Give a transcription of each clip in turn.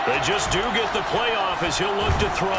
They just do get the playoff as he'll look to throw.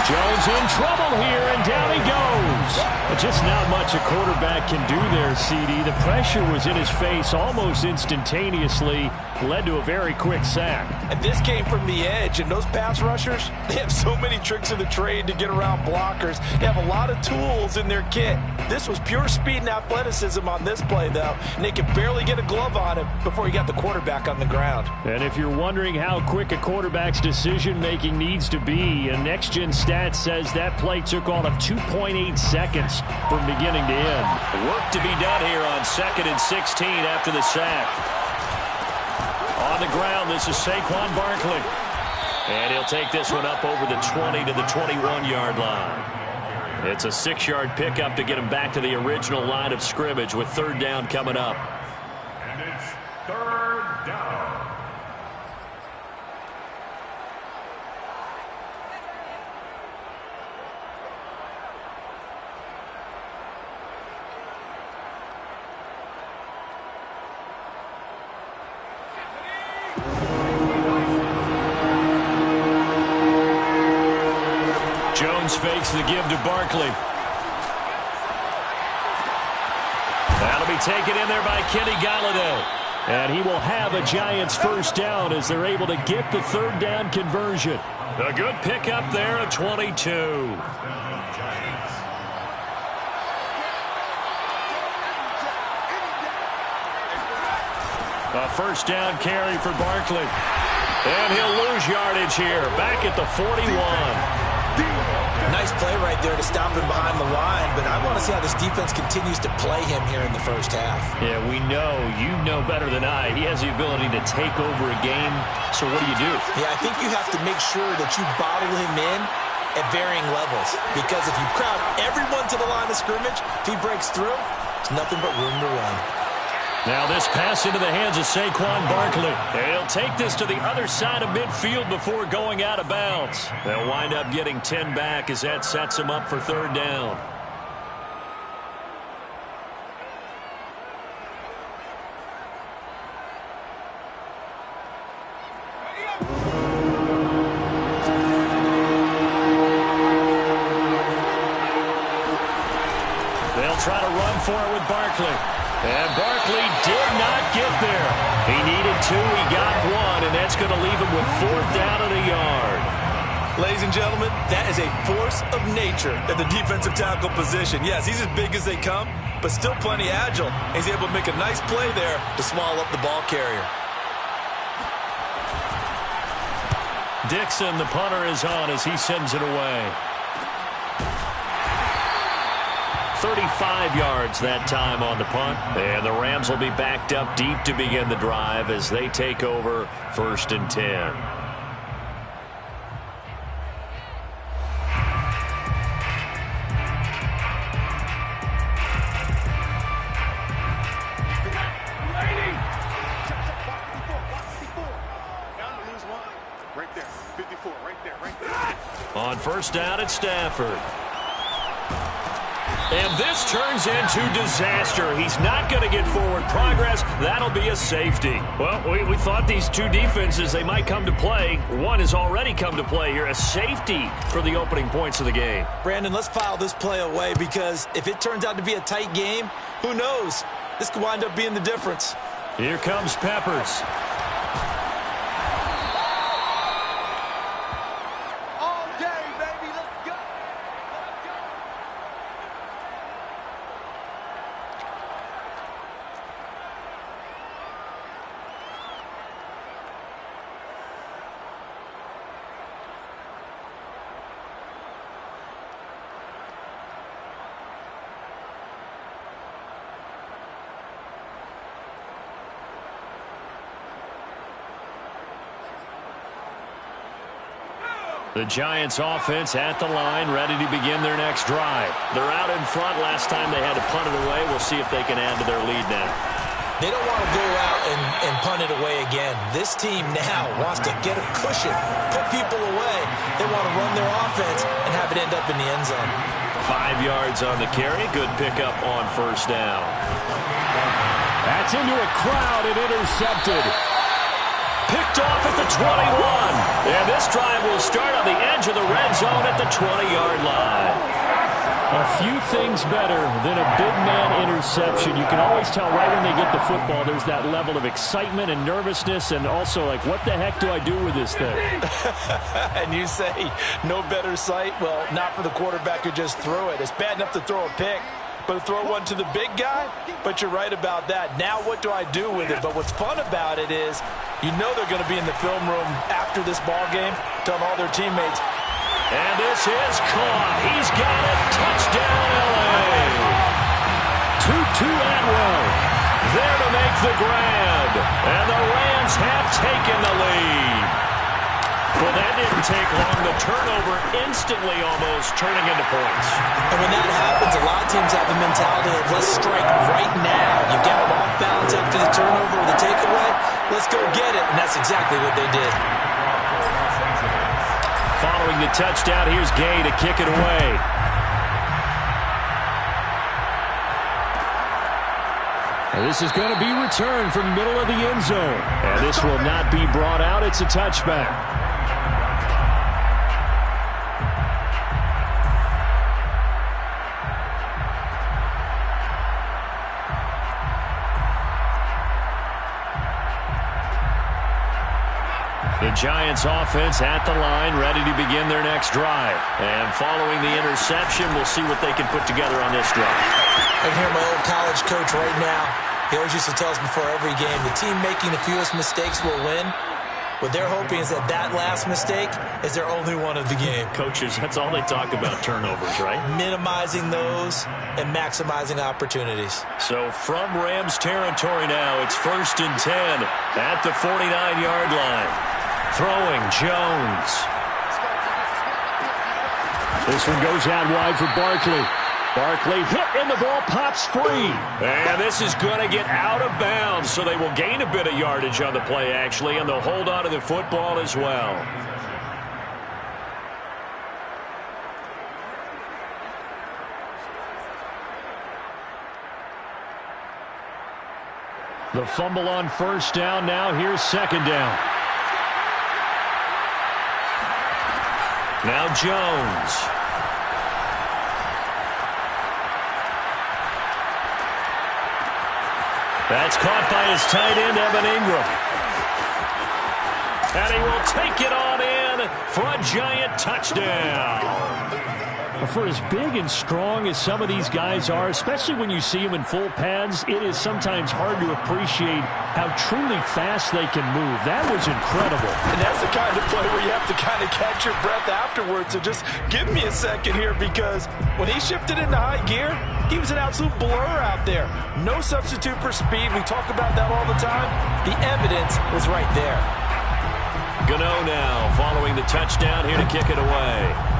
Jones in trouble here, and down he goes. But just not much a quarterback can do there, CD. The pressure was in his face almost instantaneously, led to a very quick sack. And this came from the edge, and those pass rushers, they have so many tricks of the trade to get around blockers. They have a lot of tools in their kit. This was pure speed and athleticism on this play, though, and they could barely get a glove on him before he got the quarterback on the ground. And if you're wondering how quick a quarterback's decision-making needs to be, a next-gen stat says that play took all of 2.8 seconds from beginning to end. Work to be done here on 2nd and 16 after the sack. On the ground, this is Saquon Barkley. And he'll take this one up over the 20 to the 21-yard line. It's a 6-yard pickup to get him back to the original line of scrimmage with 3rd down coming up. And it's 3rd down. Fakes the give to Barkley. That'll be taken in there by Kenny Golladay. And he will have a Giants 1st down as they're able to get the 3rd down conversion. A good pickup there at 22. A 1st down carry for Barkley. And he'll lose yardage here, back at the 41. Nice play right there to stop him behind the line, but I want to see how this defense continues to play him here in the 1st half. Yeah, we know. You know better than I. He has the ability to take over a game, so what do you do? Yeah, I think you have to make sure that you bottle him in at varying levels, because if you crowd everyone to the line of scrimmage, if he breaks through, it's nothing but room to run. Now this pass into the hands of Saquon Barkley. He'll take this to the other side of midfield before going out of bounds. They'll wind up getting 10 back as that sets him up for 3rd down. They'll try to run for it with Barkley. And Barkley did not get there. He needed 2, he got 1, and that's going to leave him with 4th down and a yard. Ladies and gentlemen, that is a force of nature at the defensive tackle position. Yes, he's as big as they come, but still plenty agile. He's able to make a nice play there to swallow up the ball carrier. Dixon, the punter, is on as he sends it away. 35 yards that time on the punt. And the Rams will be backed up deep to begin the drive as they take over 1st and 10. On 1st down at Stafford. And this turns into disaster. He's not going to get forward progress. That'll be a safety. Well, we thought these two defenses, they might come to play. One has already come to play here. A safety for the opening points of the game. Brandon, let's file this play away because if it turns out to be a tight game, who knows? This could wind up being the difference. Here comes Peppers. The Giants offense at the line, ready to begin their next drive. They're out in front. Last time they had to punt it away. We'll see if they can add to their lead now. They don't want to go out and punt it away again. This team now wants to get a cushion, put people away. They want to run their offense and have it end up in the end zone. 5 yards on the carry. Good pickup on 1st down. That's into a crowd and intercepted. Picked off at the 21. And this drive will start on the edge of the red zone at the 20-yard line. A few things better than a big man interception. You can always tell right when they get the football, there's that level of excitement and nervousness, and also like, what the heck do I do with this thing? And you say no better sight? Well, not for the quarterback who just threw it. It's bad enough to throw a pick, but to throw one to the big guy? But you're right about that. Now what do I do with it? But what's fun about it is you know they're going to be in the film room after this ball game telling all their teammates, and this is caught. He's got it. Touchdown, L.A. Tutu Atwell there to make the grab. And the Rams have taken the lead. Well, that didn't take long. The turnover instantly almost turning into points. And when that happens, a lot of teams have the mentality of let's strike right now. You got them off balance after the turnover or the takeaway. Let's go get it. And that's exactly what they did. Following the touchdown, here's Gay to kick it away. And this is going to be returned from the middle of the end zone. And this will not be brought out. It's a touchback. The Giants offense at the line, ready to begin their next drive. And following the interception, we'll see what they can put together on this drive. I can hear my old college coach right now. He always used to tell us before every game, the team making the fewest mistakes will win. What they're hoping is that that last mistake is their only one of the game. Coaches, that's all they talk about, turnovers, right? Minimizing those and maximizing opportunities. So from Rams territory now, it's 1st and 10 at the 49-yard line. Throwing, Jones. This one goes out wide for Barkley. Barkley hit and the ball pops free. And this is going to get out of bounds, so they will gain a bit of yardage on the play, actually, and they'll hold on to the football as well. The fumble on 1st down. Now here's 2nd down. Now Jones. That's caught by his tight end, Evan Ingram. And he will take it on in for a Giant touchdown. For as big and strong as some of these guys are, especially when you see them in full pads, it is sometimes hard to appreciate how truly fast they can move. That was incredible. And that's the kind of play where you have to kind of catch your breath afterwards. So just give me a second here, because when he shifted into high gear, he was an absolute blur out there. No substitute for speed. We talk about that all the time. The evidence was right there. Gano now following the touchdown here to kick it away.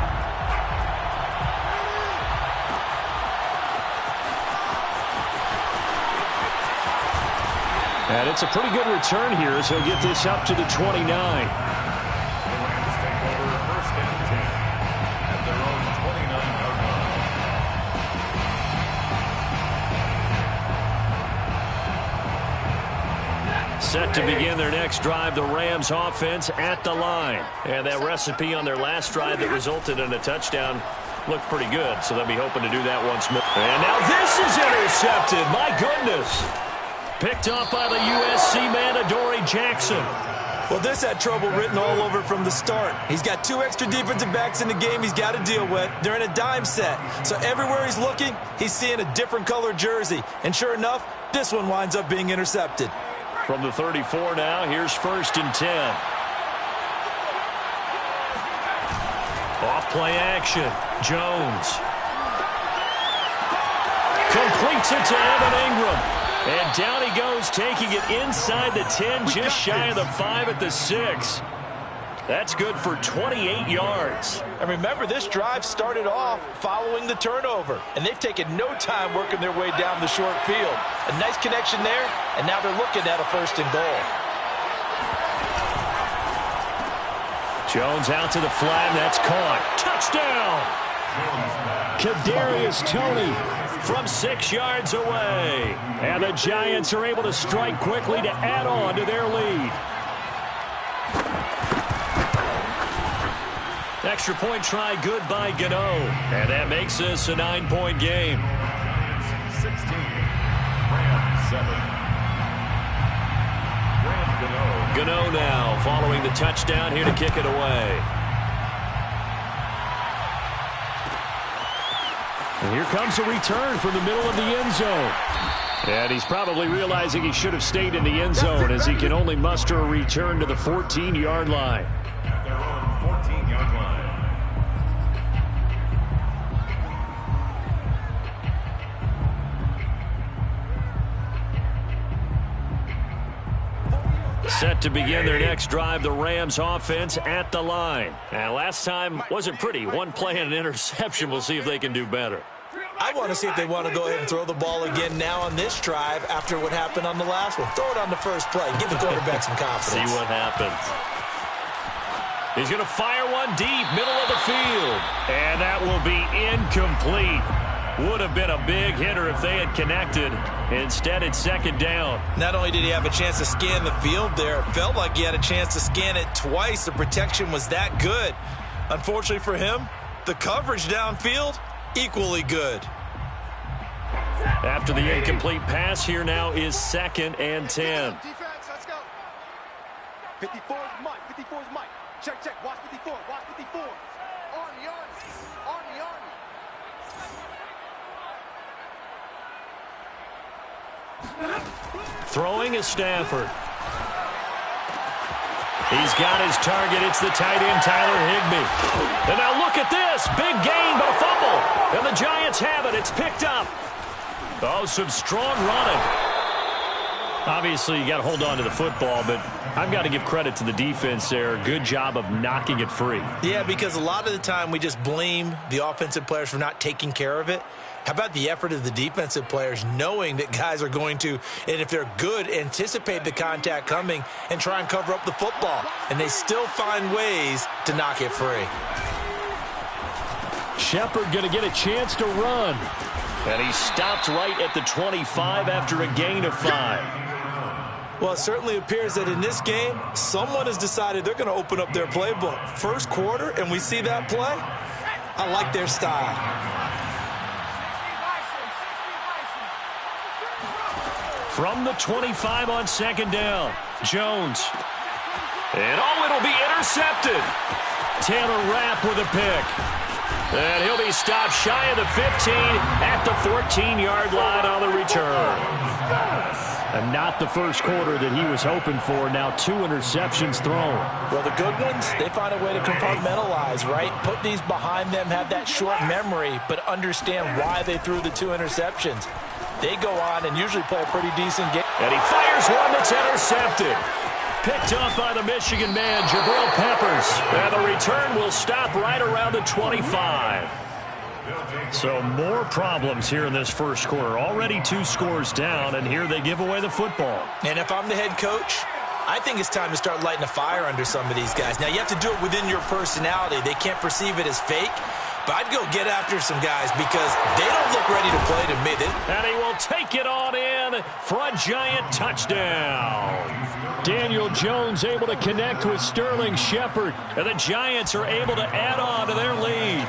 And it's a pretty good return here as he'll get this up to the 29. The Rams take over 1st and 10 at their own 29-yard line. Set to begin their next drive, the Rams offense at the line. And that recipe on their last drive that resulted in a touchdown looked pretty good, so they'll be hoping to do that once more. And now this is intercepted. My goodness. Picked up by the USC man, Adoree Jackson. Well, this had trouble written all over from the start. He's got 2 extra defensive backs in the game he's got to deal with. They're in a dime set. So everywhere he's looking, he's seeing a different color jersey. And sure enough, this one winds up being intercepted. From the 34 now, here's 1st and 10. Off play action. Jones. Completes it to Evan Ingram. And down he goes, taking it inside the 10, just shy of the 5 at the 6. That's good for 28 yards. And remember, this drive started off following the turnover. And they've taken no time working their way down the short field. A nice connection there, and now they're looking at a 1st and goal. Jones out to the flat, and that's caught. Touchdown! Kadarius Toney from 6 yards away. And the Giants are able to strike quickly to add on to their lead. extra point try good by Gano. And that makes this a 9-point game. Giants 16, Rams 7. Gano now following the touchdown here to kick it away. And here comes a return from the middle of the end zone. And he's probably realizing he should have stayed in the end zone as he can only muster a return to the 14-yard line. At their own 14-yard line. Set to begin their next drive, the Rams offense at the line. And last time wasn't pretty. One play and an interception. We'll see if they can do better. I want to see if they want to go ahead and throw the ball again now on this drive after what happened on the last one. Throw it on the first play. Give the quarterback some confidence. See what happens. He's going to fire one deep, middle of the field. And that will be incomplete. Would have been a big hitter if they had connected. Instead, it's second down. Not only did he have a chance to scan the field there, it felt like he had a chance to scan it twice. The protection was that good. Unfortunately for him, the coverage downfield, equally good. After the incomplete pass, here now is 2nd and 10. Defense, let's go. 54 is Mike. 54 is Mike. Check, check. Watch 54. Watch 54. Army, Army. Army, Army. Throwing is Stafford. He's got his target. It's the tight end, Tyler Higbee. And now look at this. Big gain, but a fumble. And the Giants have it. It's picked up. Oh, some strong running. Obviously, you got to hold on to the football, but I've got to give credit to the defense there. Good job of knocking it free. Yeah, because a lot of the time we just blame the offensive players for not taking care of it. How about the effort of the defensive players knowing that guys are going to, and if they're good, anticipate the contact coming and try and cover up the football. And they still find ways to knock it free. Shepard going to get a chance to run. And he stopped right at the 25 after a gain of 5. Well, it certainly appears that in this game, someone has decided they're going to open up their playbook. First quarter, and we see that play. I like their style. From the 25 on 2nd down, Jones. And it'll be intercepted. Taylor Rapp with a pick. And he'll be stopped shy of the 15 at the 14-yard line on the return. And not the first quarter that he was hoping for. Now 2 interceptions thrown. Well, the good ones, they find a way to compartmentalize, right? Put these behind them, have that short memory, but understand why they threw the 2 interceptions. They go on and usually play a pretty decent game. And he fires one that's intercepted. Picked up by the Michigan man, Jabril Peppers. And the return will stop right around the 25. So more problems here in this first quarter. Already 2 scores down, and here they give away the football. And if I'm the head coach, I think it's time to start lighting a fire under some of these guys. Now, you have to do it within your personality. They can't perceive it as fake. But I'd go get after some guys because they don't look ready to play to me. And he will take it on in for a Giant touchdown. Daniel Jones able to connect with Sterling Shepard. And the Giants are able to add on to their lead.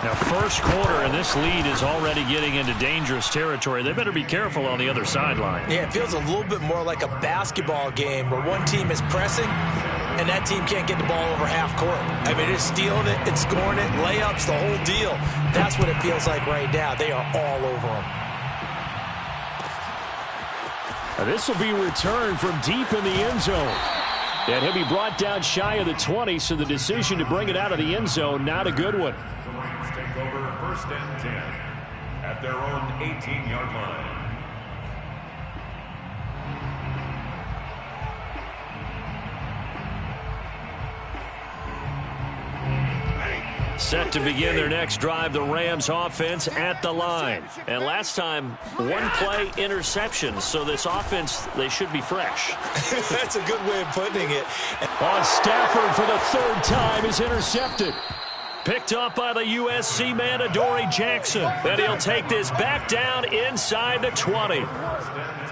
Now, first quarter, and this lead is already getting into dangerous territory. They better be careful on the other sideline. Yeah, it feels a little bit more like a basketball game where one team is pressing and that team can't get the ball over half court. I mean, it's stealing it, it's scoring it, layups, the whole deal. That's what it feels like right now. They are all over them. Now, this will be returned from deep in the end zone. And he'll be brought down shy of the 20, so the decision to bring it out of the end zone, not a good one. The Lions take over 1st and 10 at their own 18-yard line. Set to begin their next drive, the Rams offense at the line. And last time, 1-play interception. So this offense, they should be fresh. That's a good way of putting it. On Stafford for the 3rd time is intercepted. Picked up by the USC man, Adoree Jackson. And he'll take this back down inside the 20.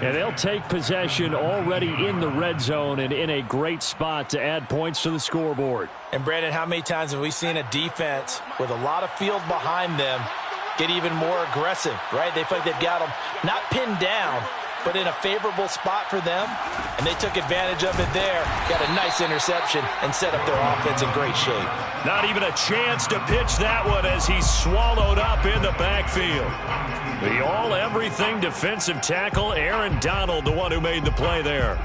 And they'll take possession already in the red zone and in a great spot to add points to the scoreboard. And, Brandon, how many times have we seen a defense with a lot of field behind them get even more aggressive, right? They feel like they've got them not pinned down, but in a favorable spot for them, and they took advantage of it there. Got a nice interception and set up their offense in great shape. Not even a chance to pitch that one as he's swallowed up in the backfield. The all-everything defensive tackle, Aaron Donald, the one who made the play there.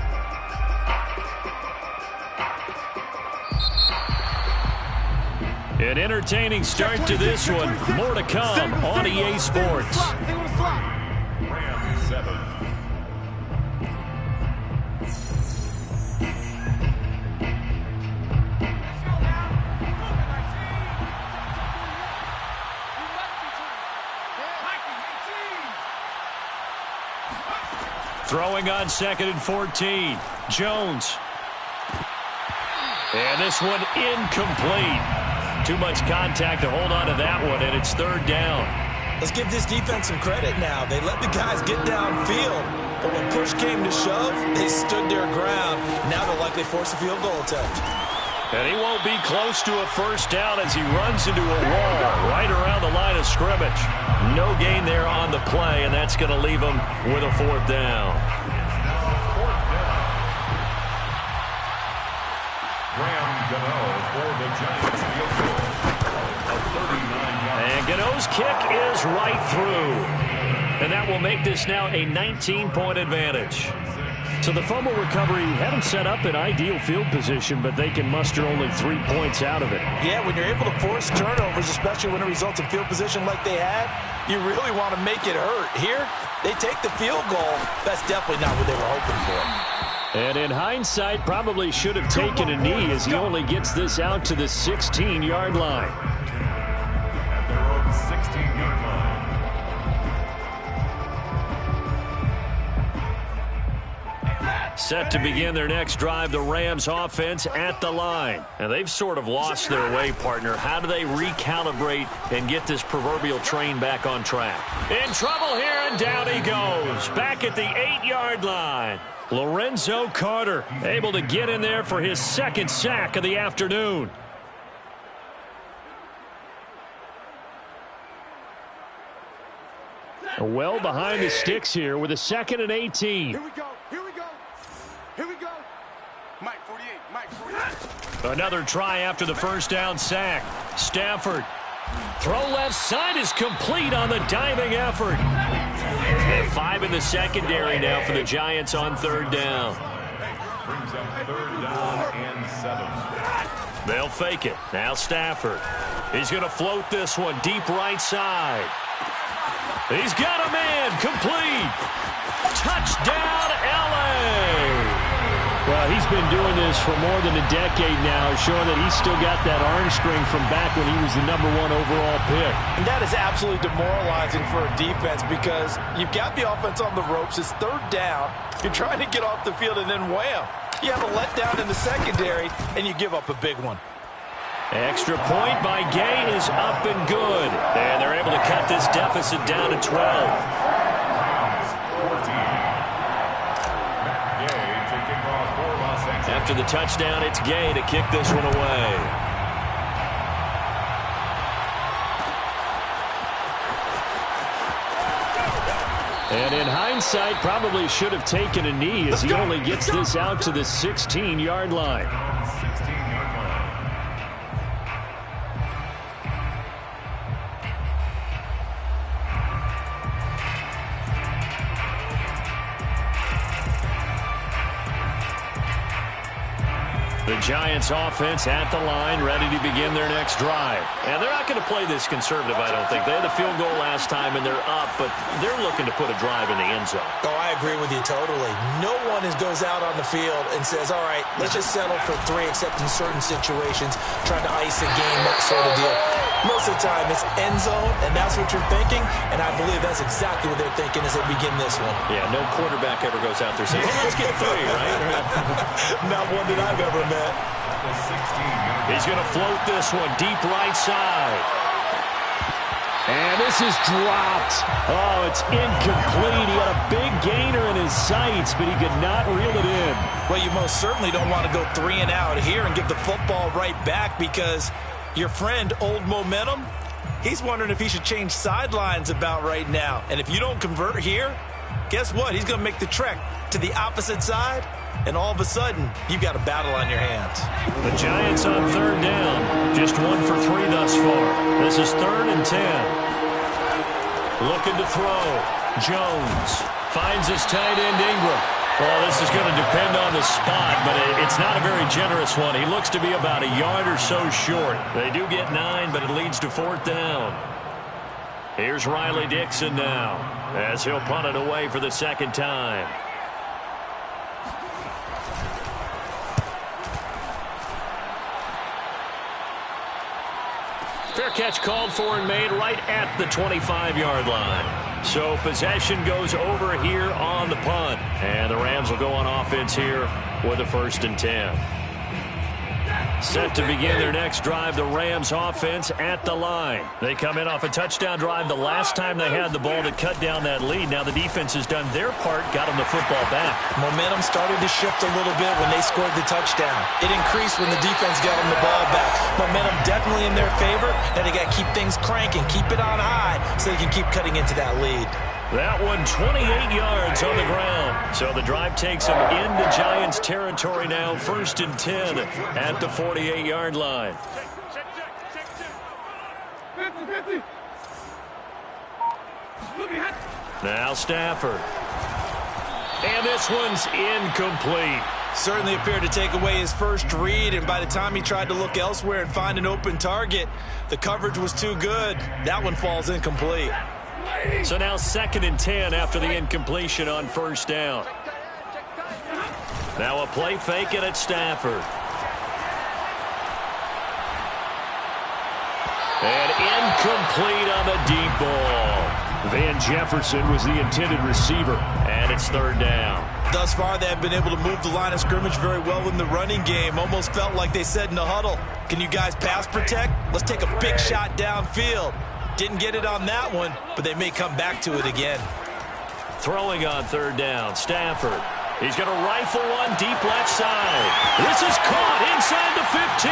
An entertaining start to this one. More to come on EA Sports. Rams 7. Throwing on 2nd and 14. Jones. And this one incomplete. Too much contact to hold on to that one, and it's 3rd down. Let's give this defense some credit now. They let the guys get downfield, but when push came to shove, they stood their ground. Now they'll likely force a field goal attempt. And he won't be close to a 1st down as he runs into a wall right around the line of scrimmage. No gain there on the play, and that's going to leave him with a 4th down. Graham Gano for the Giants field goal. A 39-yard. And Gano's kick is right through. And that will make this now a 19-point advantage. So the fumble recovery had them set up in ideal field position, but they can muster only 3 points out of it. Yeah, when you're able to force turnovers, especially when it results in field position like they had, you really want to make it hurt. Here, they take the field goal. That's definitely not what they were hoping for. And in hindsight, probably should have taken a knee as he only gets this out to the 16-yard line. At their own 16-yard line. Set to begin their next drive, the Rams offense at the line. And they've sort of lost their way, partner. How do they recalibrate and get this proverbial train back on track? In trouble here, and down he goes. Back at the 8-yard line. Lorenzo Carter able to get in there for his 2nd sack of the afternoon. Well behind the sticks here with a 2nd and 18. Here we go. Here we go. Here we go. Mike 48. Mike 48. Another try after the 1st down sack. Stafford. Throw left side is complete on the diving effort. And 5 in the secondary now for the Giants on 3rd down. Brings up 3rd down and 7. They'll fake it. Now Stafford. He's going to float this one deep right side. He's got a man. Complete. Touchdown, L.A. Well, he's been doing this for more than a decade now, showing that he's still got that arm string from back when he was the #1 overall pick. And that is absolutely demoralizing for a defense because you've got the offense on the ropes. It's 3rd down. You're trying to get off the field, and then wham, you have a letdown in the secondary, and you give up a big one. Extra point by Gay is up and good. And they're able to cut this deficit down to 12. After the touchdown, it's Gay to kick this one away. And in hindsight, probably should have taken a knee as he only gets this out to the 16-yard line. 16-yard line. The Giants offense at the line, ready to begin their next drive. And they're not going to play this conservative, I don't think. They had the field goal last time, and they're up, but they're looking to put a drive in the end zone. Oh, I agree with you totally. No one goes out on the field and says, all right, let's just settle for 3, except in certain situations, trying to ice a game, that sort of deal. Most of the time, it's end zone, and that's what you're thinking, and I believe that's exactly what they're thinking as they begin this one. Yeah, no quarterback ever goes out there saying, hey, let's get 3, right? Not one that I've ever met. He's going to float this one deep right side. And this is dropped. Oh, it's incomplete. He had a big gainer in his sights, but he could not reel it in. Well, you most certainly don't want to go 3 and out here and give the football right back, because your friend, Old Momentum, he's wondering if he should change sidelines about right now. And if you don't convert here, guess what? He's going to make the trek to the opposite side, and all of a sudden, you've got a battle on your hands. The Giants on 3rd down. Just 1 for 3 thus far. This is 3rd and 10. Looking to throw. Jones finds his tight end, Ingram. Well, this is going to depend on the spot, but it's not a very generous one. He looks to be about a yard or so short. They do get 9, but it leads to 4th down. Here's Riley Dixon now, as he'll punt it away for the 2nd time. Fair catch called for and made right at the 25-yard line. So possession goes over here on the punt. And the Rams will go on offense here with a 1st and 10. Set to begin their next drive, the Rams offense at the line. They come in off a touchdown drive the last time they had the ball to cut down that lead. Now the defense has done their part, got them the football back. Momentum started to shift a little bit when they scored the touchdown. It increased when the defense got them the ball back. Momentum definitely in their favor. Now they got to keep things cranking, keep it on high so they can keep cutting into that lead. That one 28 yards on the ground. So the drive takes them into Giants territory now. 1st and 10 at the 48-yard line. Now Stafford. And this one's incomplete. Certainly appeared to take away his first read, and by the time he tried to look elsewhere and find an open target, the coverage was too good. That one falls incomplete. So now 2nd and 10 after the incompletion on 1st down. Now a play fake it at Stafford. And incomplete on the deep ball. Van Jefferson was the intended receiver, and it's 3rd down. Thus far, they have been able to move the line of scrimmage very well in the running game. Almost felt like they said in the huddle, can you guys pass protect? Let's take a big shot downfield. Didn't get it on that one, but they may come back to it again. Throwing on 3rd down, Stafford. He's going to rifle one deep left side. This is caught inside the 15.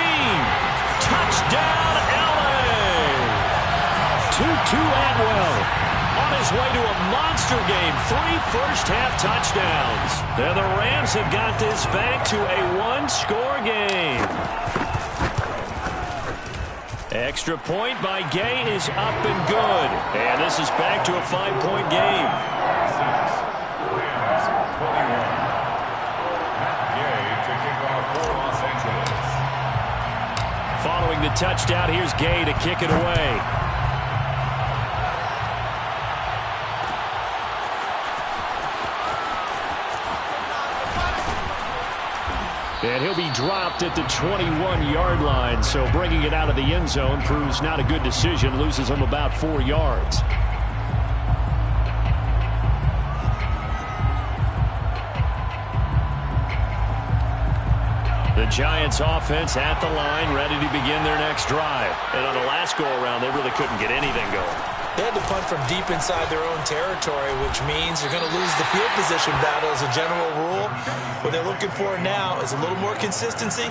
Touchdown, L.A. Tutu Atwell on his way to a monster game. 3 first-half touchdowns. And the Rams have got this back to a 1-score game. Extra point by Gay is up and good. And this is back to a 5-point game. Rams 21. Gay to kick off for Los Angeles. Following the touchdown, here's Gay to kick it away. And he'll be dropped at the 21-yard line, so bringing it out of the end zone proves not a good decision, loses him about 4 yards. The Giants offense at the line, ready to begin their next drive. And on the last go-around, they really couldn't get anything going. They had to punt from deep inside their own territory, which means you're going to lose the field position battle as a general rule. What they're looking for now is a little more consistency,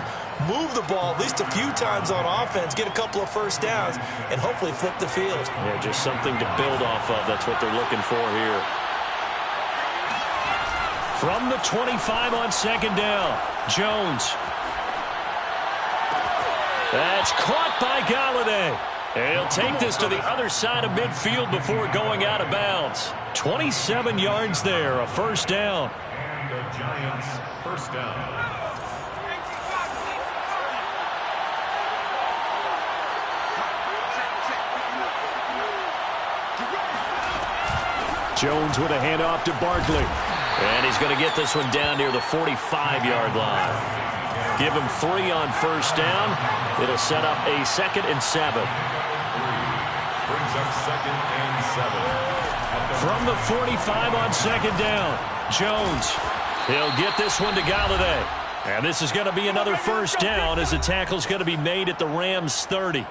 move the ball at least a few times on offense, get a couple of first downs, and hopefully flip the field. Yeah, just something to build off of. That's what they're looking for here. From the 25 on 2nd down, Jones. That's caught by Galladay. And he'll take this to the other side of midfield before going out of bounds. 27 yards there, a 1st down. And the Giants 1st down. Jones with a handoff to Barkley. And he's going to get this one down near the 45-yard line. Give him 3 on 1st down. It'll set up a 2nd and 7. Brings up 2nd and 7. From the 45 on 2nd down, Jones. He'll get this one to Galladay. And this is going to be another 1st down as the tackle's going to be made at the Rams' 30.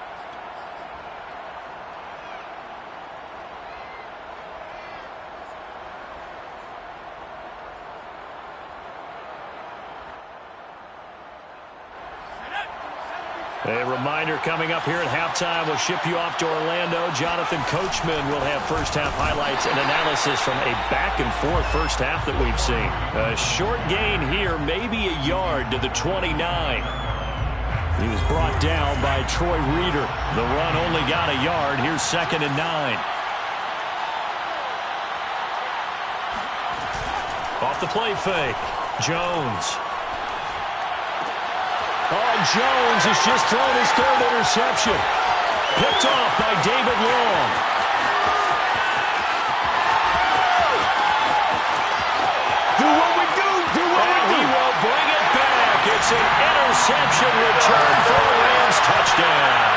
A reminder coming up here at halftime. We'll ship you off to Orlando. Jonathan Coachman will have first-half highlights and analysis from a back-and-forth first half that we've seen. A short gain here, maybe a yard to the 29. He was brought down by Troy Reeder. The run only got a yard. Here's 2nd and 9. Off the play fake. Jones. Oh, Jones has just thrown his 3rd interception. Picked off by David Long. Do what we do. Do what we do. He will bring it back. It's an interception return for a Rams touchdown.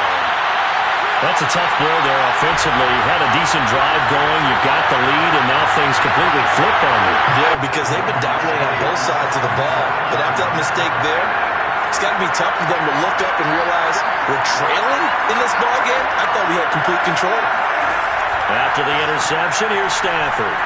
That's a tough blow there offensively. You had a decent drive going. You've got the lead, and now things completely flipped on you. Yeah, because they've been dominating on both sides of the ball. But after that mistake there, it's got to be tough for them to look up and realize we're trailing in this ball game. I thought we had complete control. After the interception, here's Stafford.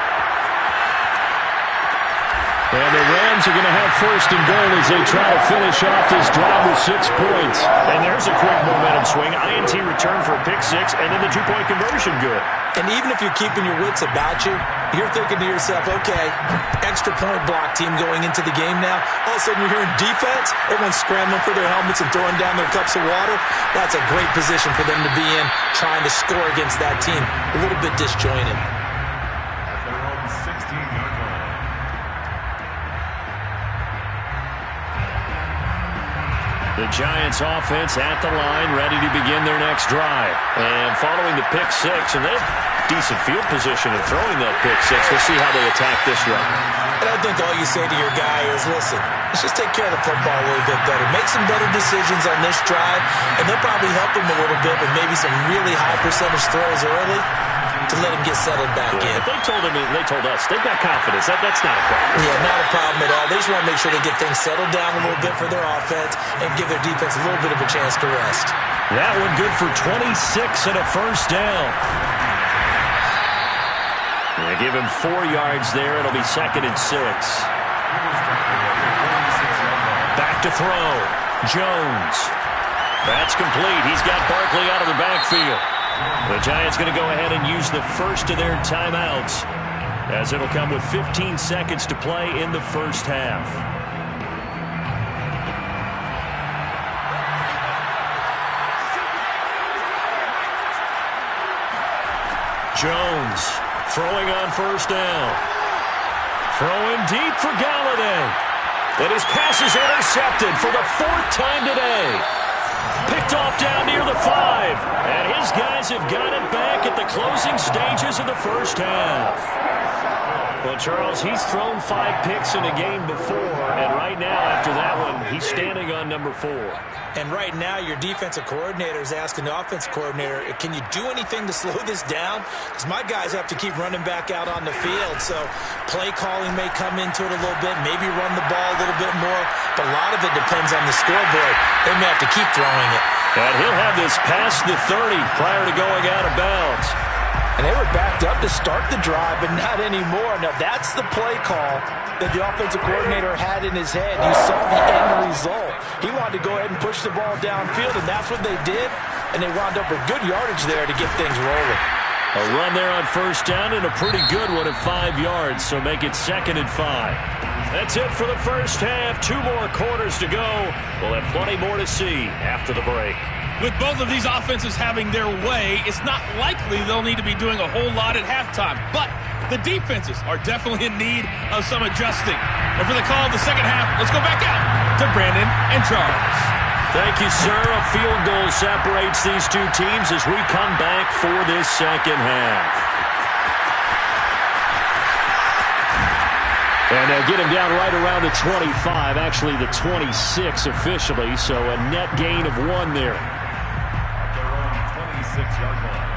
And the Rams are going to have 1st and goal as they try to finish off this drive with 6 points. And there's a quick momentum swing. INT return for a pick 6, and then the 2-point conversion good. And even if you're keeping your wits about you, you're thinking to yourself, okay, extra point block team going into the game now. All of a sudden you're hearing defense, everyone's scrambling for their helmets and throwing down their cups of water. That's a great position for them to be in, trying to score against that team. A little bit disjointed. At their own 16-yard line. The Giants offense at the line, ready to begin their next drive. And following the pick 6, and they have decent field position in throwing that pick 6. We'll see how they attack this one. And I think all you say to your guy is, listen, let's just take care of the football a little bit better. Make some better decisions on this drive, and they'll probably help him a little bit with maybe some really high percentage throws early to let him get settled back in. If they told us, they've got confidence. That's not a problem. Yeah, not a problem at all. They just want to make sure they get things settled down a little bit for their offense and give their defense a little bit of a chance to rest. That one good for 26 and a 1st down. They give him 4 yards there. It'll be 2nd and 6. Back to throw. Jones. That's complete. He's got Barkley out of the backfield. The Giants going to go ahead and use the first of their timeouts, as it'll come with 15 seconds to play in the first half. Jones throwing on 1st down. Throwing deep for Galladay. And his pass is intercepted for the 4th time today. Picked off down near the 5. And his guys have got it back at the closing stages of the first half. Well, Charles, he's thrown 5 picks in a game before. And right now, after that one, he's standing on number 4. And right now, your defensive coordinator is asking the offensive coordinator, can you do anything to slow this down? Because my guys have to keep running back out on the field. So play calling may come into it a little bit, maybe run the ball a little bit more. But a lot of it depends on the scoreboard. They may have to keep throwing it. And he'll have this past the 30 prior to going out of bounds. And they were backed up to start the drive, but not anymore. Now, that's the play call that the offensive coordinator had in his head. You saw the end result. He wanted to go ahead and push the ball downfield, and that's what they did. And they wound up with good yardage there to get things rolling. A run there on 1st down and a pretty good one at 5 yards, so make it 2nd and 5. That's it for the first half. 2 more quarters to go. We'll have plenty more to see after the break. With both of these offenses having their way, it's not likely they'll need to be doing a whole lot at halftime. But the defenses are definitely in need of some adjusting. And for the call of the second half, let's go back out to Brandon and Charles. Thank you, sir. A field goal separates these 2 teams as we come back for this second half. And they'll get him down right around the 25, actually the 26 officially, so a net gain of 1 there. 6-yard line.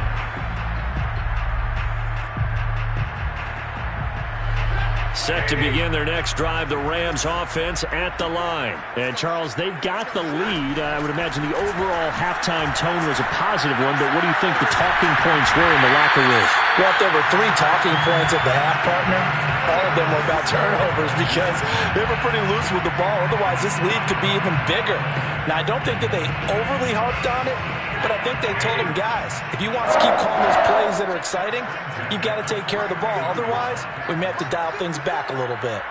Set to begin their next drive, the Rams offense at the line. And, Charles, they've got the lead. I would imagine the overall halftime tone was a positive one, but what do you think the talking points were in the locker room? Well, if there were 3 talking points at the half, partner, all of them were about turnovers because they were pretty loose with the ball. Otherwise, this lead could be even bigger. Now, I don't think that they overly harped on it, but I think they told them, guys, if you want to keep calling those plays that are exciting, you've got to take care of the ball. Otherwise, we may have to dial things back a little bit.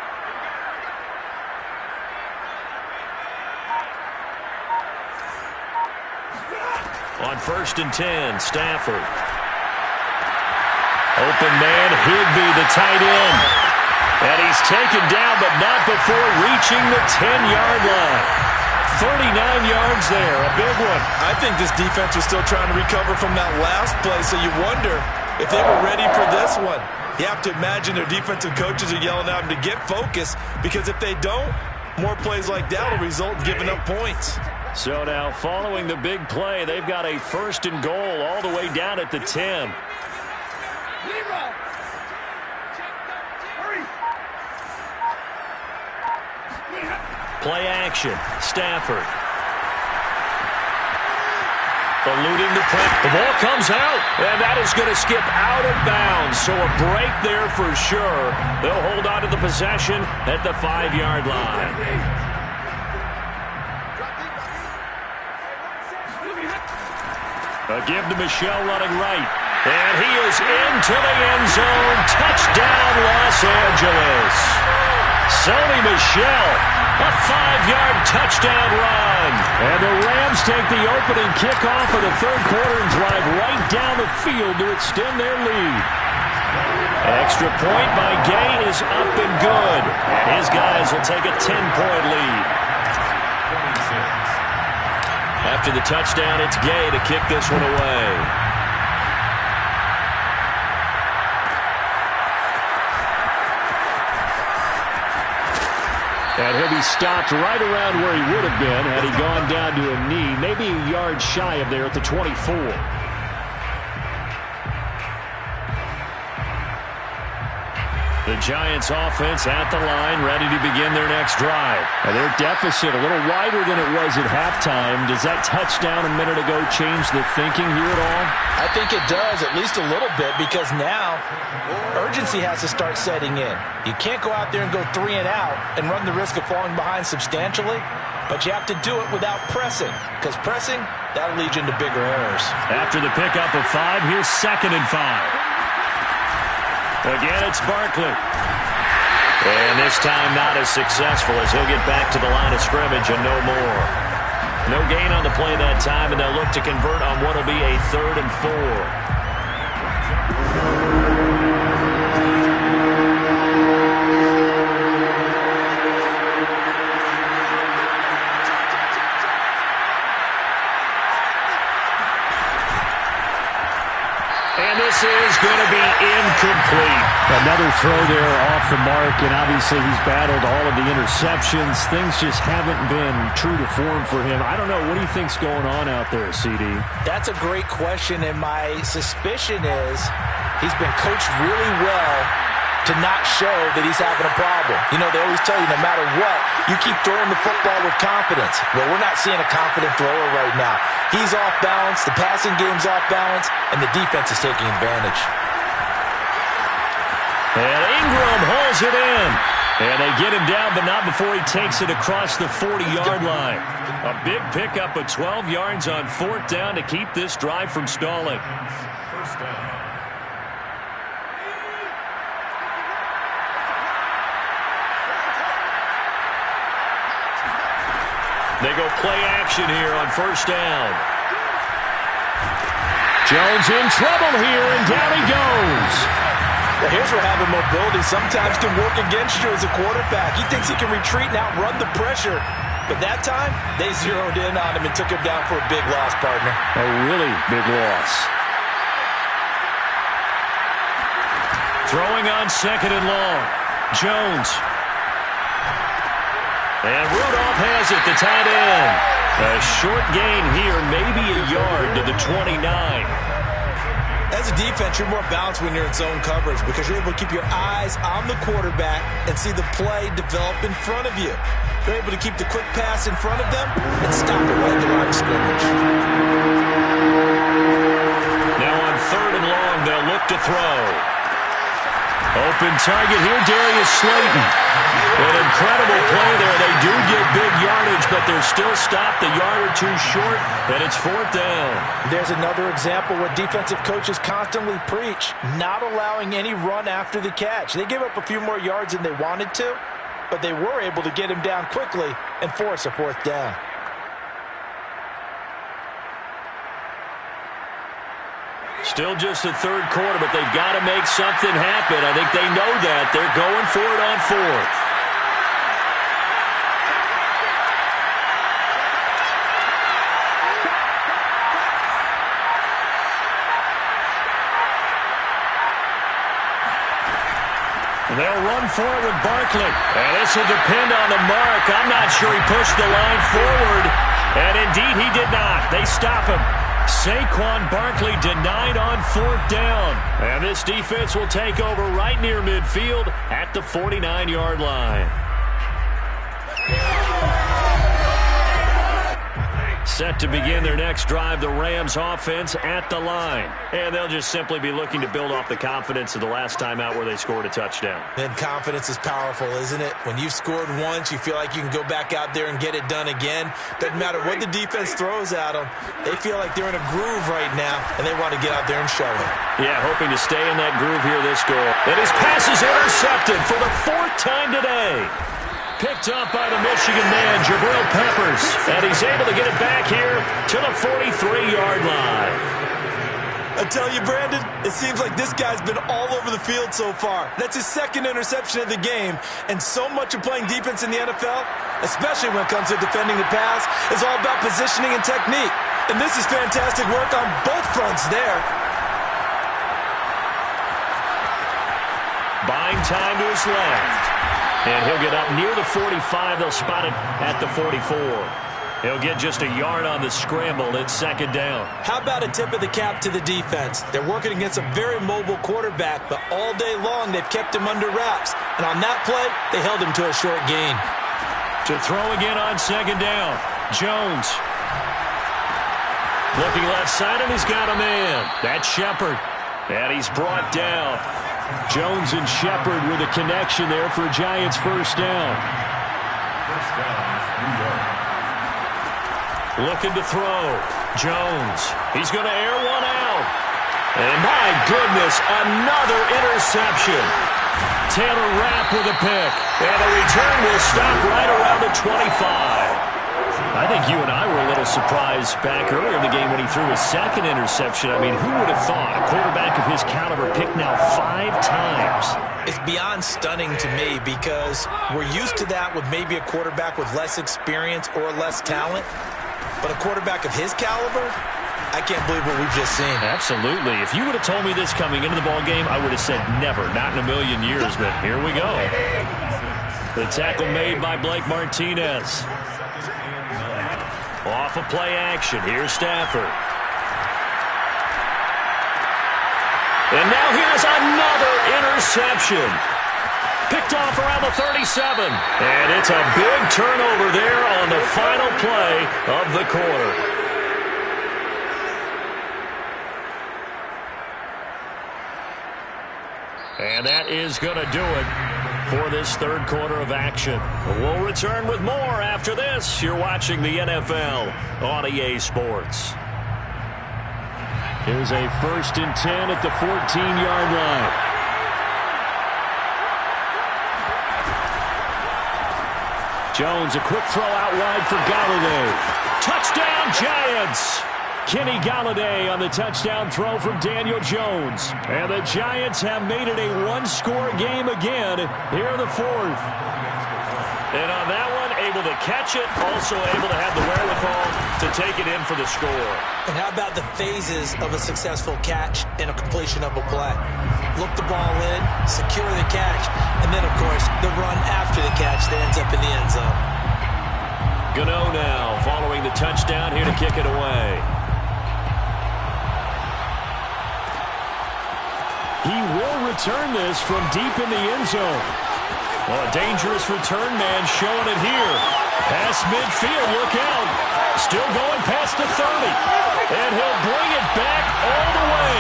On 1st and 10, Stafford. Open man, Higbee, the tight end. And he's taken down, but not before reaching the 10-yard line. 39 yards there, a big one. I think this defense was still trying to recover from that last play, so you wonder if they were ready for this one. You have to imagine their defensive coaches are yelling at them to get focused, because if they don't, more plays like that will result in giving up points. So now, following the big play, they've got a 1st and goal all the way down at the 10. Play action. Stafford. Eluding the press. The ball comes out, and that is going to skip out of bounds. So a break there for sure. They'll hold on to the possession at the 5-yard line. A give to Michel running right. And he is into the end zone. Touchdown, Los Angeles. Sony Michel, a 5-yard touchdown run. And the Rams take the opening kickoff of the 3rd quarter and drive right down the field to extend their lead. Extra point by Gay is up and good. His guys will take a 10-point lead. After the touchdown, it's Gay to kick this one away. And he'll be stopped right around where he would have been had he gone down to a knee, maybe a yard shy of there at the 24. The Giants offense at the line, ready to begin their next drive. And their deficit a little wider than it was at halftime. Does that touchdown a minute ago change the thinking here at all? I think it does, at least a little bit, because now urgency has to start setting in. You can't go out there and go 3 and out and run the risk of falling behind substantially, but you have to do it without pressing, because pressing, that'll lead you into bigger errors. After the pickup of 5, here's 2nd and 5. Again, it's Barkley. And this time not as successful as he'll get back to the line of scrimmage and no more. No gain on the play that time, and they'll look to convert on what will be a 3rd and 4. This is going to be incomplete. Another throw there off the mark, and obviously he's battled all of the interceptions. Things just haven't been true to form for him. I don't know. What do you think's going on out there, CD? That's a great question, and my suspicion is he's been coached really well to not show that he's having a problem. You know, they always tell you no matter what, you keep throwing the football with confidence. Well, we're not seeing a confident thrower right now. He's off balance, the passing game's off balance, and the defense is taking advantage. And Ingram hauls it in. And they get him down, but not before he takes it across the 40-yard line. A big pickup of 12 yards on 4th down to keep this drive from stalling. First down. They go play action here on 1st down. Jones in trouble here, and down he goes. Well, here's where having mobility sometimes can work against you as a quarterback. He thinks he can retreat and outrun the pressure. But that time, they zeroed in on him and took him down for a big loss, partner. A really big loss. Throwing on 2nd and long. Jones. And Rudolph has it, the tight end. A short gain here, maybe a yard to the 29. As a defense, you're more balanced when you're in zone coverage because you're able to keep your eyes on the quarterback and see the play develop in front of you. You're able to keep the quick pass in front of them and stop it right at the line of scrimmage. Now on 3rd and long, they'll look to throw. Open target here, Darius Slayton. An incredible play there. They do get big yardage, but they're still stopped a yard or two short, and it's 4th down. There's another example where defensive coaches constantly preach, not allowing any run after the catch. They gave up a few more yards than they wanted to, but they were able to get him down quickly and force a 4th down. Still just the 3rd quarter, but they've got to make something happen. I think they know that. They're going for it on 4th. And they'll run for it with Barkley. And this will depend on the mark. I'm not sure he pushed the line forward. And indeed, he did not. They stop him. Saquon Barkley denied on 4th down. And this defense will take over right near midfield at the 49-yard line. Set to begin their next drive, the Rams offense at the line. And they'll just simply be looking to build off the confidence of the last time out where they scored a touchdown. And confidence is powerful, isn't it? When you've scored once, you feel like you can go back out there and get it done again. Doesn't matter what the defense throws at them. They feel like they're in a groove right now, and they want to get out there and show it. Yeah, hoping to stay in that groove here this goal. And his pass is intercepted for the 4th time today. Picked up by the Michigan man, Jabril Peppers. And he's able to get it back here to the 43-yard line. I tell you, Brandon, it seems like this guy's been all over the field so far. That's his 2nd interception of the game. And so much of playing defense in the NFL, especially when it comes to defending the pass, is all about positioning and technique. And this is fantastic work on both fronts there. Buying time to his left. And he'll get up near the 45. They'll spot it at the 44. He'll get just a yard on the scramble. It's 2nd down. How about a tip of the cap to the defense? They're working against a very mobile quarterback, but all day long they've kept him under wraps. And on that play, they held him to a short gain. To throw again on 2nd down. Jones. Looking left side, and he's got a man. That's Shepard. And he's brought down. Jones and Shepard with a connection there for a Giants 1st down. Looking to throw. Jones. He's going to air one out. And my goodness, another interception. Taylor Rapp with a pick. And the return will stop right around the 25. I think you and I were a little surprised back earlier in the game when he threw his 2nd interception. I mean, who would have thought a quarterback of his caliber picked now 5 times? It's beyond stunning to me because we're used to that with maybe a quarterback with less experience or less talent. But a quarterback of his caliber, I can't believe what we've just seen. Absolutely. If you would have told me this coming into the ball game, I would have said never, not in a million years. But here we go. The tackle made by Blake Martinez. Off of play action. Here's Stafford. And now here's another interception. Picked off around the 37. And it's a big turnover there on the final play of the quarter. And that is going to do it for this 3rd quarter of action. We'll return with more after this. You're watching the NFL on EA Sports. Here's a 1st and 10 at the 14-yard line. Jones, a quick throw out wide for Galladay. Touchdown, Giants! Kenny Galladay on the touchdown throw from Daniel Jones. And the Giants have made it a 1-score game again here in the 4th. And on that one, able to catch it, also able to have the wherewithal to take it in for the score. And how about the phases of a successful catch and a completion of a play? Look the ball in, secure the catch, and then, of course, the run after the catch that ends up in the end zone. Gano now following the touchdown here to kick it away. He will return this from deep in the end zone. Well, a dangerous return man showing it here. Past midfield, look out. Still going past the 30. And he'll bring it back all the way.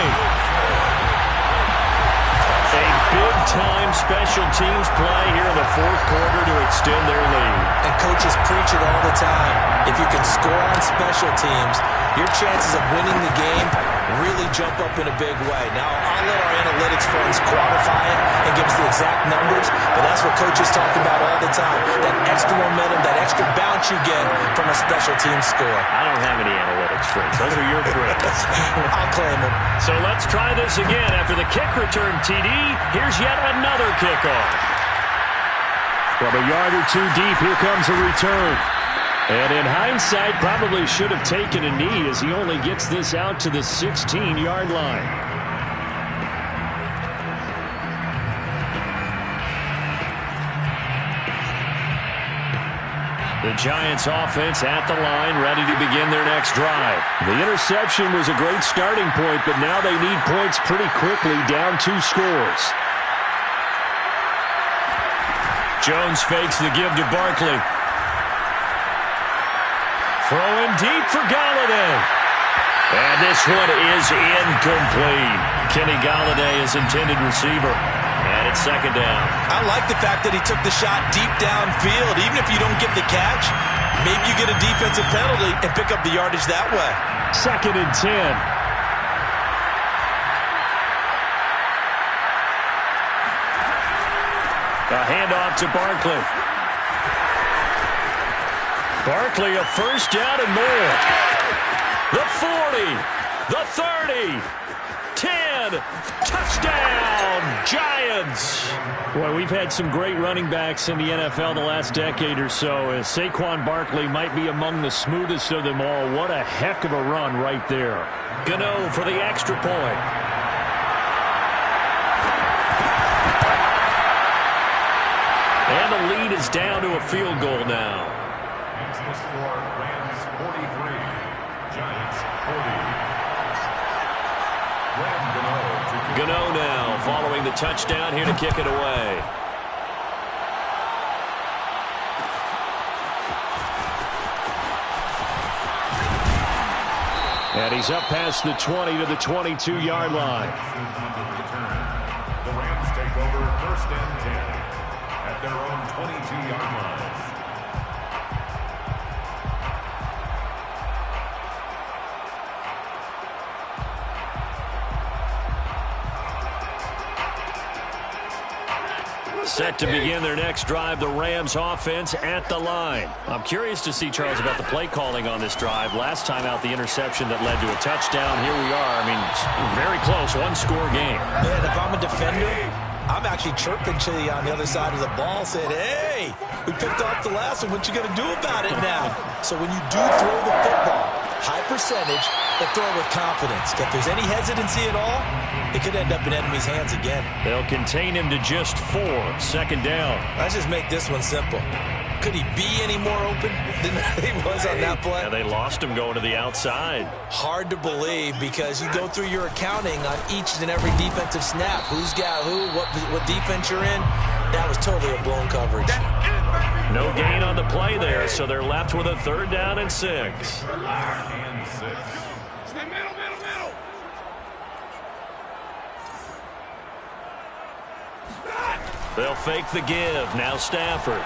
A big-time special teams play here in the fourth quarter to extend their lead. And coaches preach it all the time. If you can score on special teams, your chances of winning the game really jump up in a big way. Now, I'll let our analytics friends quantify it and give us the exact numbers, but that's what coaches talk about all the time. That extra momentum, that extra bounce you get from a special team score. I don't have any analytics friends. Those are your friends. I'll claim them. So let's try this again. After the kick return TD, here's yet another kickoff. From a yard or two deep, here comes a return. And in hindsight, probably should have taken a knee as he only gets this out to the 16-yard line. The Giants offense at the line, ready to begin their next drive. The interception was a great starting point, but now they need points pretty quickly, down 2 scores. Jones fakes the give to Barkley. Throwing deep for Galladay. And this one is incomplete. Kenny Galladay is intended receiver. And it's second down. I like the fact that he took the shot deep downfield. Even if you don't get the catch, maybe you get a defensive penalty and pick up the yardage that way. Second and 10. A handoff to Barkley. Barkley, a first down and more. The 40, the 30, 10, touchdown, Giants. Boy, we've had some great running backs in the NFL the last decade or so. As Saquon Barkley might be among the smoothest of them all. What a heck of a run right there. Gano for the extra point. And the lead is down to a field goal now. It's the score, Rams 43, Giants 40. Gano now following the touchdown here to kick it away. And he's up past the 20 to the 22-yard line. The Rams take over first and 10 at their own 22-yard line. Set to begin their next drive, the Rams offense at the line. I'm curious to see, Charles, about the play calling on this drive. Last time out, the interception that led to a touchdown. Here we are. I mean, very close, one-score game. Man, if I'm a defender, I'm actually chirping to you on the other side of the ball, saying, hey, we picked off the last one. What you going to do about it now? So when you do throw the football, high percentage, but throw it with confidence. If there's any hesitancy at all, it could end up in enemy's hands again. They'll contain him to just 4. Second down. Let's just make this one simple. Could he be any more open than he was on that play? Yeah, they lost him going to the outside. Hard to believe because you go through your accounting on each and every defensive snap. Who's got who, what defense you're in. That was totally a blown coverage. No gain on the play there, so they're left with a third down and 6. And 6. Middle. They'll fake the give. Now Stafford.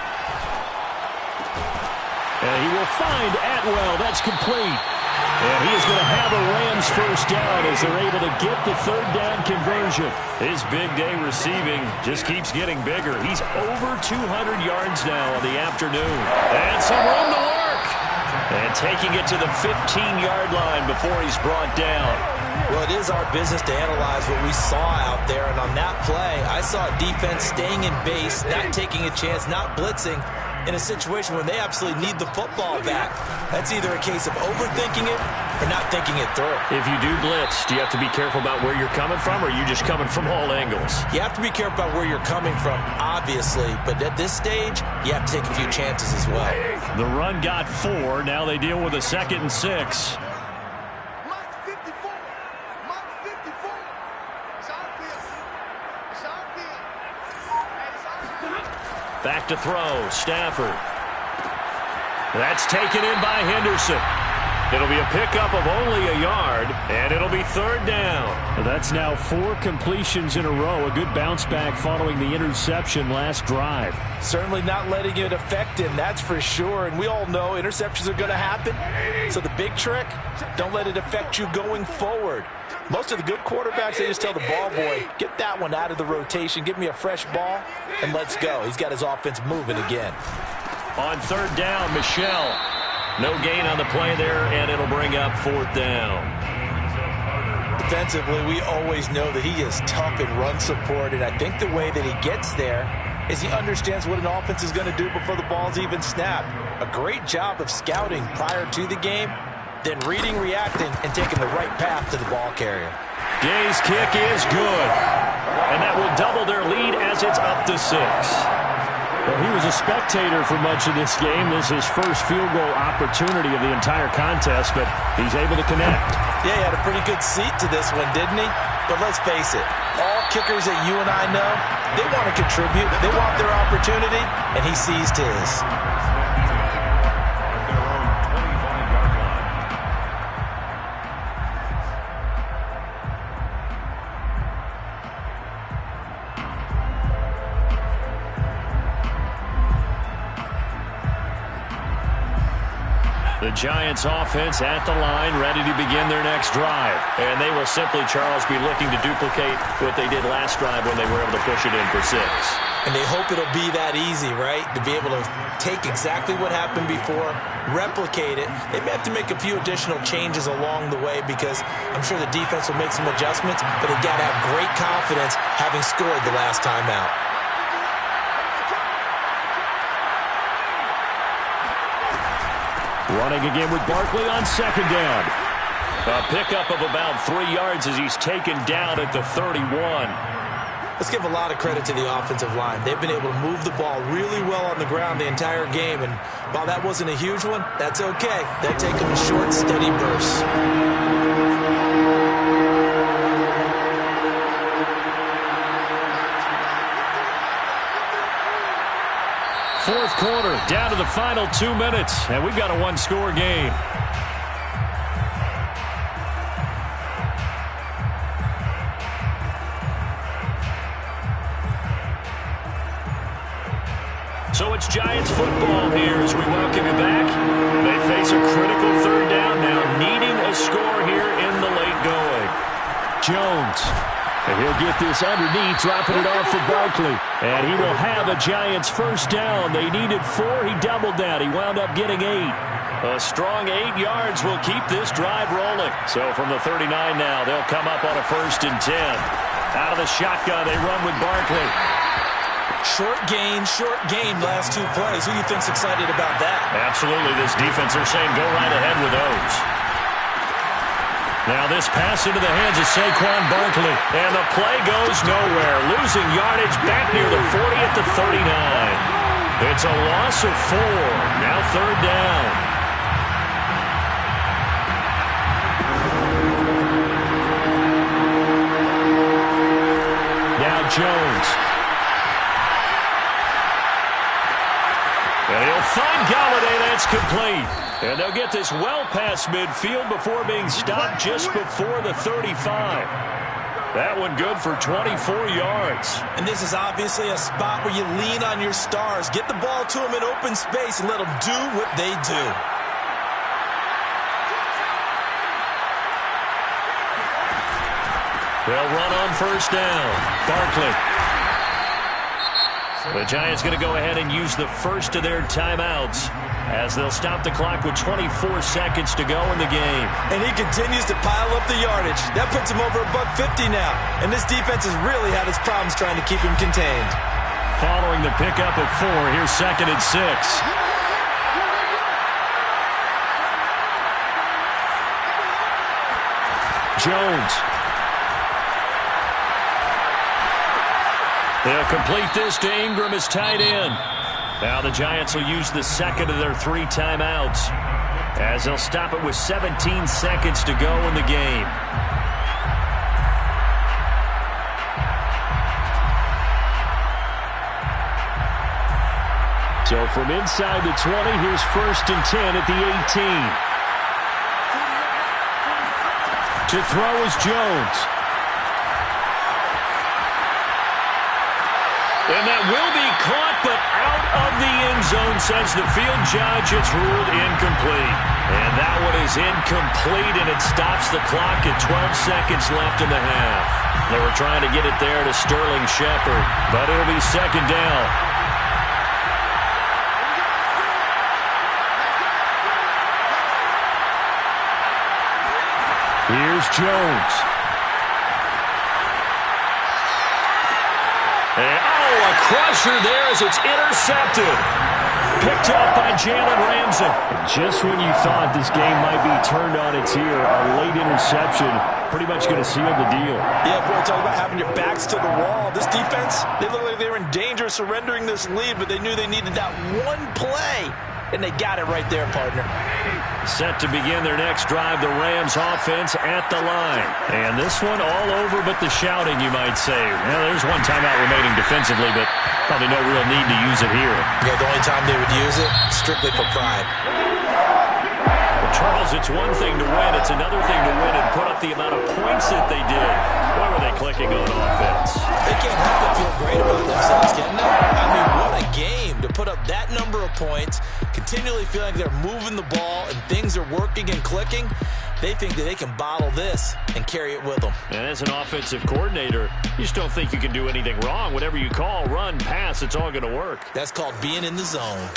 And he will find Atwell. That's complete. And he is going to have a Rams first down as they're able to get the third down conversion. His big day receiving just keeps getting bigger. He's over 200 yards now in the afternoon. And some room to work. And taking it to the 15-yard line before he's brought down. Well, it is our business to analyze what we saw out there. And on that play, I saw defense staying in base, not taking a chance, not blitzing in a situation where they absolutely need the football back. That's either a case of overthinking it or not thinking it through. If you do blitz, do you have to be careful about where you're coming from, or are you just coming from all angles? You have to be careful about where you're coming from, obviously. But at this stage, you have to take a few chances as well. The run got 4. Now they deal with a 2nd and 6. Back to throw, Stafford. That's taken in by Henderson. It'll be a pickup of only a yard, and it'll be third down. That's now 4 completions in a row. A good bounce back following the interception last drive. Certainly not letting it affect him, that's for sure. And we all know interceptions are going to happen. So the big trick, don't let it affect you going forward. Most of the good quarterbacks, they just tell the ball boy, get that one out of the rotation, give me a fresh ball, and let's go. He's got his offense moving again. On third down, Michel. No gain on the play there, and it'll bring up fourth down. Defensively, we always know that he is tough in run support, and I think the way that he gets there is he understands what an offense is going to do before the ball's even snapped. A great job of scouting prior to the game, then reading, reacting, and taking the right path to the ball carrier. Gay's kick is good, and that will double their lead as it's up to 6. Well, he was a spectator for much of this game. This is his first field goal opportunity of the entire contest, but he's able to connect. Yeah, he had a pretty good seat to this one, didn't he? But let's face it, all kickers that you and I know, they want to contribute. They want their opportunity, and he seized his. The Giants offense at the line, ready to begin their next drive. And they will simply, Charles, be looking to duplicate what they did last drive when they were able to push it in for 6. And they hope it'll be that easy, right? To be able to take exactly what happened before, replicate it. They may have to make a few additional changes along the way because I'm sure the defense will make some adjustments, but they've got to have great confidence having scored the last time out. Running again with Barkley on second down. A pickup of about 3 yards as he's taken down at the 31. Let's give a lot of credit to the offensive line. They've been able to move the ball really well on the ground the entire game, and while that wasn't a huge one, that's okay. They'll take them in short, steady bursts. Fourth quarter, down to the final 2 minutes, and we've got a one-score game. So it's Giants football here as we welcome you back. They face a critical third down now, needing a score here in the late going. Jones. And he'll get this underneath, dropping it off for Barkley. And he will have a Giants first down. They needed 4. He doubled that. He wound up getting 8. A strong 8 yards will keep this drive rolling. So from the 39 now, they'll come up on a 1st and 10. Out of the shotgun, they run with Barkley. Short gain last 2 plays. Who do you think's excited about that? Absolutely. This defense, they're saying go right ahead with those. Now this pass into the hands of Saquon Barkley. And the play goes nowhere. Losing yardage back near the 40 at the 39. It's a loss of 4. Now third down. Now Jones. And he'll find Galladay. That's complete. And they'll get this well past midfield before being stopped just before the 35. That one good for 24 yards. And this is obviously a spot where you lean on your stars. Get the ball to them in open space and let them do what they do. They'll run on first down. Barkley. The Giants going to go ahead and use the first of their timeouts as they'll stop the clock with 24 seconds to go in the game. And he continues to pile up the yardage. That puts him over $150 now. And this defense has really had its problems trying to keep him contained. Following the pickup of 4, here's 2nd and 6. Jones. They'll complete this to Ingram as tight end. Now the Giants will use the second of their 3 timeouts as they'll stop it with 17 seconds to go in the game. So from inside the 20, here's 1st and 10 at the 18. To throw is Jones. And that will be caught, but out of the end zone, says the field judge. It's ruled incomplete. And that one is incomplete, and it stops the clock at 12 seconds left in the half. They were trying to get it there to Sterling Shepard, but it'll be second down. Here's Jones. And, a crusher there as it's intercepted. Picked up by Jalen Ramsey. Just when you thought this game might be turned on its ear, a late interception pretty much going to seal the deal. Yeah, boy, talk about having your backs to the wall. This defense, they look like they were in danger of surrendering this lead, but they knew they needed that one play, and they got it right there, partner. Set to begin their next drive, the Rams offense at the line. And this one all over but the shouting, you might say. Well, there's one timeout remaining defensively, but probably no real need to use it here. Yeah, the only time they would use it, strictly for pride. Well, Charles, it's one thing to win. It's another thing to win and put up the amount of points that they did. Why were they clicking on offense? They can't help but feel great about themselves, can they? I mean, what a game to put up that number of points, continually feeling like they're moving the ball and things are working and clicking. They think that they can bottle this and carry it with them. And as an offensive coordinator, you just don't think you can do anything wrong. Whatever you call, run, pass, it's all going to work. That's called being in the zone.